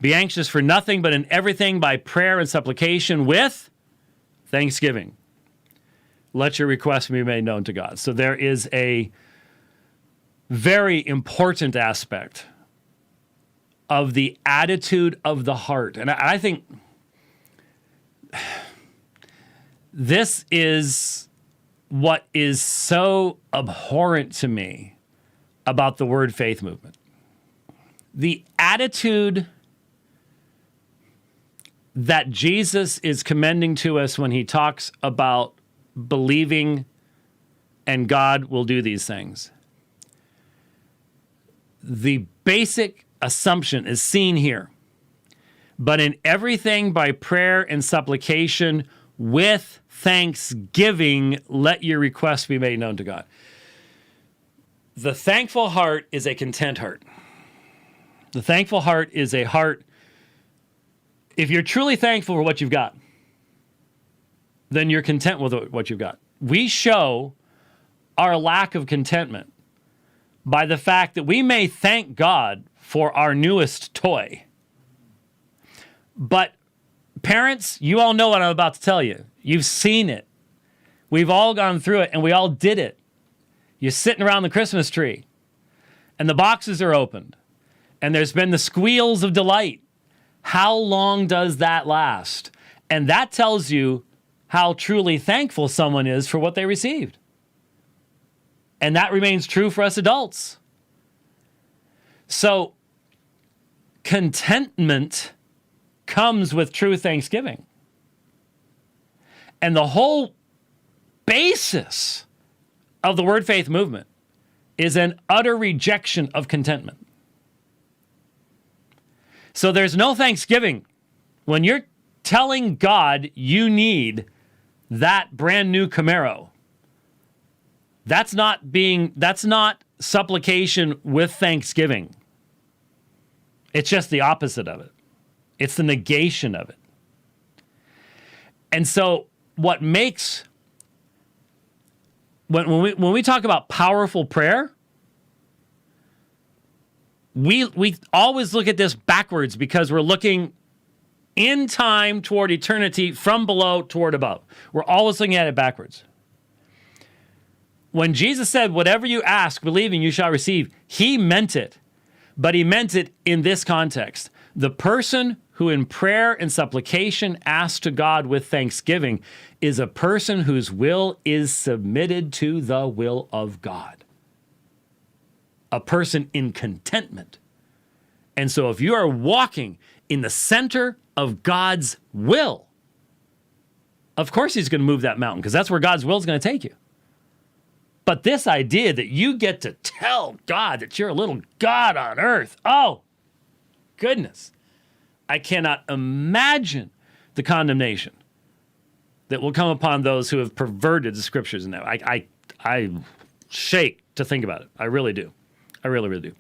Be anxious for nothing, but in everything by prayer and supplication with thanksgiving. Let your requests be made known to God. So there is a very important aspect of the attitude of the heart. And I think this is what is so abhorrent to me about the word faith movement. The attitude that Jesus is commending to us when he talks about believing and God will do these things. The basic assumption is seen here. But in everything by prayer and supplication with thanksgiving, let your requests be made known to God. The thankful heart is a content heart. The thankful heart is a heart. If you're truly thankful for what you've got, then you're content with what you've got. We show our lack of contentment by the fact that we may thank God for our newest toy. But parents, you all know what I'm about to tell you. You've seen it. We've all gone through it, and we all did it. You're sitting around the Christmas tree, and the boxes are opened, and there's been the squeals of delight. How long does that last? And that tells you how truly thankful someone is for what they received. And that remains true for us adults. So, contentment comes with true thanksgiving. And the whole basis of the Word Faith movement is an utter rejection of contentment. So there's no thanksgiving when you're telling God you need that brand new Camaro. That's not supplication with thanksgiving. It's just the opposite of it. It's the negation of it. And so what makes, when we talk about powerful prayer, we always look at this backwards because we're looking in time toward eternity from below toward above. We're always looking at it backwards. When Jesus said, whatever you ask, believing you shall receive, he meant it. But he meant it in this context. The person who in prayer and supplication asks to God with thanksgiving is a person whose will is submitted to the will of God. A person in contentment. And so if you are walking in the center of God's will, of course he's going to move that mountain because that's where God's will is going to take you. But this idea that you get to tell God that you're a little God on earth, oh, goodness. I cannot imagine the condemnation that will come upon those who have perverted the scriptures in that. I shake to think about it. I really do. I really, really do.